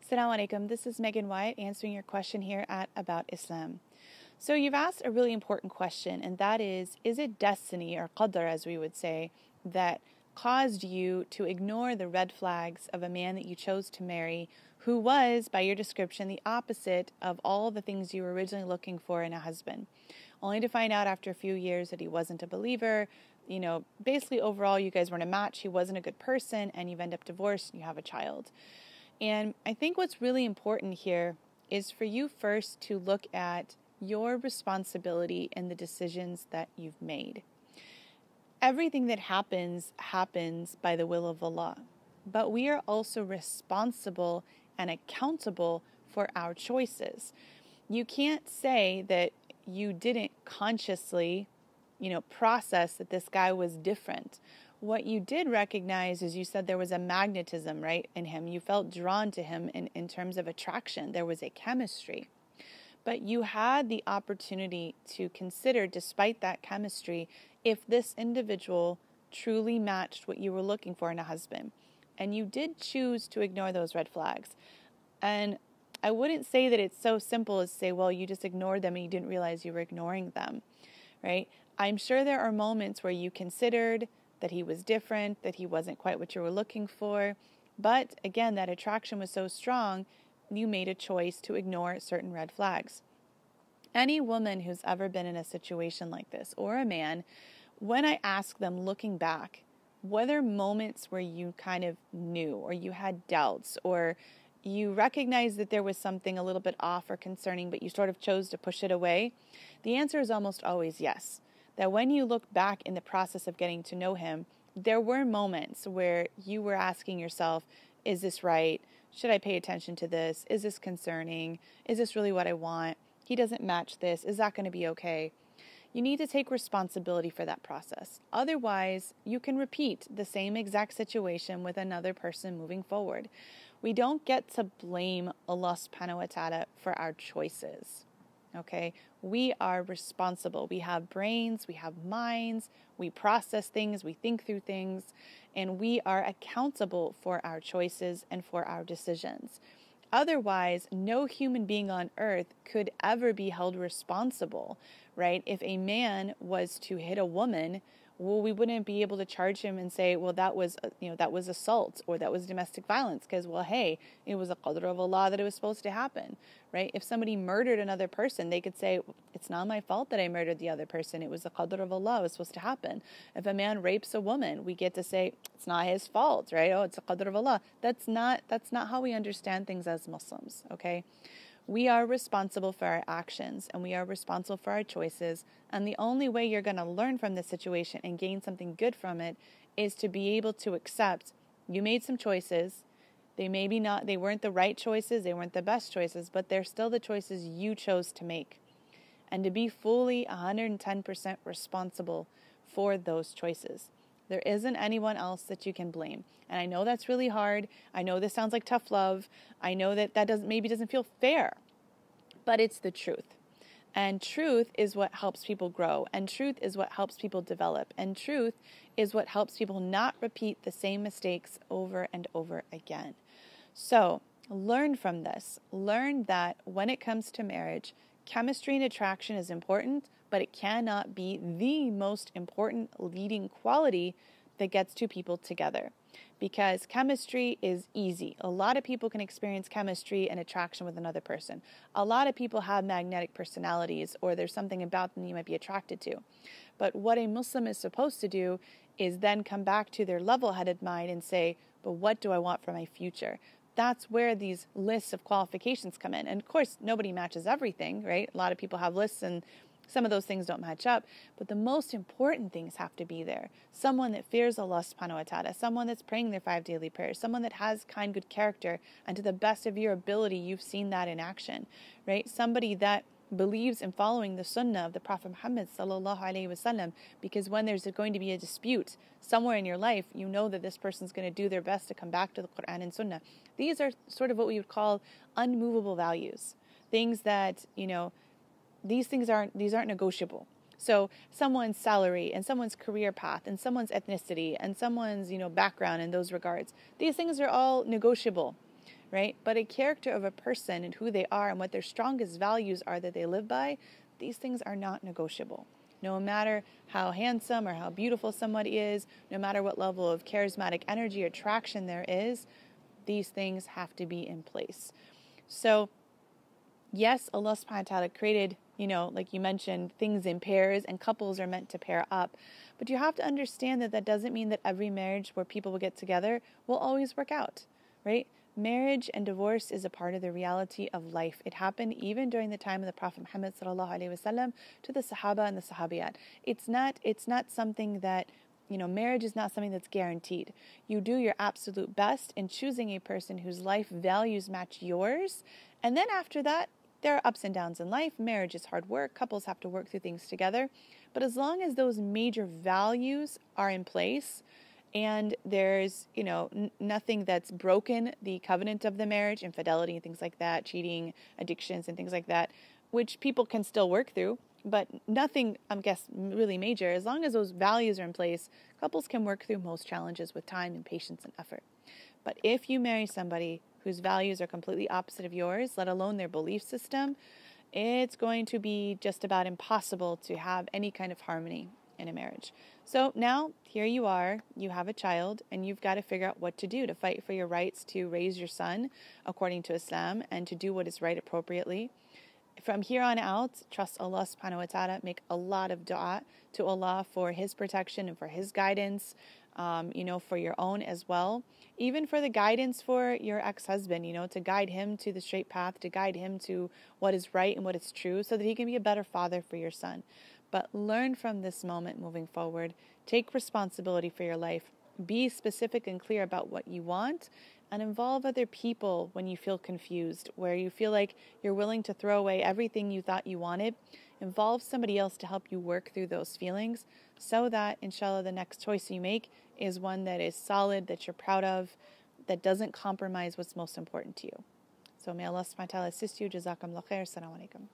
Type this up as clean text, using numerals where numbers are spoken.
Assalamu alaikum. This is Megan Wyatt answering your question here at About Islam. So you've asked a really important question, and that is it destiny, or qadr as we would say, that caused you to ignore the red flags of a man that you chose to marry who was, by your description, the opposite of all the things you were originally looking for in a husband, only to find out after a few years that he wasn't a believer? Basically overall you guys weren't a match, he wasn't a good person, and you've ended up divorced and you have a child. And I think what's really important here is for you first to look at your responsibility in the decisions that you've made. Everything that happens by the will of Allah, but we are also responsible and accountable for our choices. You can't say that you didn't consciously, process that this guy was different. What you did recognize is you said there was a magnetism, right, in him. You felt drawn to him in terms of attraction. There was a chemistry. But you had the opportunity to consider, despite that chemistry, if this individual truly matched what you were looking for in a husband. And you did choose to ignore those red flags. And I wouldn't say that it's so simple as say, well, you just ignored them and you didn't realize you were ignoring them, right? I'm sure there are moments where you considered that he was different, that he wasn't quite what you were looking for. But again, that attraction was so strong, you made a choice to ignore certain red flags. Any woman who's ever been in a situation like this, or a man, when I ask them looking back, were there moments where you kind of knew, or you had doubts, or you recognized that there was something a little bit off or concerning, but you sort of chose to push it away? The answer is almost always yes. That when you look back in the process of getting to know him, there were moments where you were asking yourself, is this right? Should I pay attention to this? Is this concerning? Is this really what I want? He doesn't match this. Is that going to be okay? You need to take responsibility for that process. Otherwise, you can repeat the same exact situation with another person moving forward. We don't get to blame Allah subhanahu wa ta'ala for our choices. Okay, we are responsible. We have brains, we have minds, we process things, we think through things, and we are accountable for our choices and for our decisions. Otherwise, no human being on earth could ever be held responsible, right? If a man was to hit a woman, well, we wouldn't be able to charge him and say, well, that was assault, or that was domestic violence, because, well, hey, it was a qadr of Allah that it was supposed to happen, right? If somebody murdered another person, they could say, it's not my fault that I murdered the other person. It was the qadr of Allah. It was supposed to happen. If a man rapes a woman, we get to say, it's not his fault, right? Oh, it's a qadr of Allah. That's not how we understand things as Muslims, okay? We are responsible for our actions, and we are responsible for our choices. And the only way you're going to learn from this situation and gain something good from it is to be able to accept you made some choices. They weren't the right choices, they weren't the best choices, but they're still the choices you chose to make. And to be fully 110% responsible for those choices. There isn't anyone else that you can blame. And I know that's really hard. I know this sounds like tough love. I know that doesn't feel fair. But it's the truth. And truth is what helps people grow. And truth is what helps people develop. And truth is what helps people not repeat the same mistakes over and over again. So learn from this. Learn that when it comes to marriage, chemistry and attraction is important, but it cannot be the most important leading quality that gets two people together. Because chemistry is easy. A lot of people can experience chemistry and attraction with another person. A lot of people have magnetic personalities, or there's something about them you might be attracted to. But what a Muslim is supposed to do is then come back to their level-headed mind and say, but what do I want for my future? That's where these lists of qualifications come in. And of course, nobody matches everything, right? A lot of people have lists and some of those things don't match up, but the most important things have to be there. Someone that fears Allah subhanahu wa ta'ala, someone that's praying their 5 daily prayers, someone that has kind, good character, and to the best of your ability, you've seen that in action, right? Somebody that believes in following the sunnah of the Prophet Muhammad sallallahu alaihi wasallam, because when there's going to be a dispute somewhere in your life, you know that this person's going to do their best to come back to the Quran and sunnah. These are sort of what we would call unmovable values, things that, these aren't negotiable. So someone's salary and someone's career path and someone's ethnicity and someone's, background in those regards, these things are all negotiable, right? But a character of a person and who they are and what their strongest values are that they live by, these things are not negotiable. No matter how handsome or how beautiful somebody is, no matter what level of charismatic energy or attraction there is, these things have to be in place. So, yes, Allah subhanahu wa ta'ala created, like you mentioned, things in pairs, and couples are meant to pair up. But you have to understand that doesn't mean that every marriage where people will get together will always work out, right? Marriage and divorce is a part of the reality of life. It happened even during the time of the Prophet Muhammad sallallahu alaihi wasallam to the Sahaba and the Sahabiyat. It's not something that, marriage is not something that's guaranteed. You do your absolute best in choosing a person whose life values match yours, and then after that, there are ups and downs in life. Marriage is hard work. Couples have to work through things together. But as long as those major values are in place and there's, nothing that's broken the covenant of the marriage, infidelity and things like that, cheating, addictions and things like that, which people can still work through, but nothing, really major. As long as those values are in place, couples can work through most challenges with time and patience and effort. But if you marry somebody whose values are completely opposite of yours, let alone their belief system, it's going to be just about impossible to have any kind of harmony in a marriage. So now, here you are, you have a child, and you've got to figure out what to do to fight for your rights to raise your son according to Islam and to do what is right appropriately. From here on out, trust Allah subhanahu wa ta'ala, make a lot of dua to Allah for His protection and for His guidance, for your own as well. Even for the guidance for your ex-husband, to guide him to the straight path, to guide him to what is right and what is true so that he can be a better father for your son. But learn from this moment moving forward. Take responsibility for your life. Be specific and clear about what you want, and involve other people when you feel confused, where you feel like you're willing to throw away everything you thought you wanted. Involve somebody else to help you work through those feelings so that, inshallah, the next choice you make is one that is solid, that you're proud of, that doesn't compromise what's most important to you. So may Allah subhanahu wa ta'ala assist you. Jazakumullah khair. Assalamu alaikum.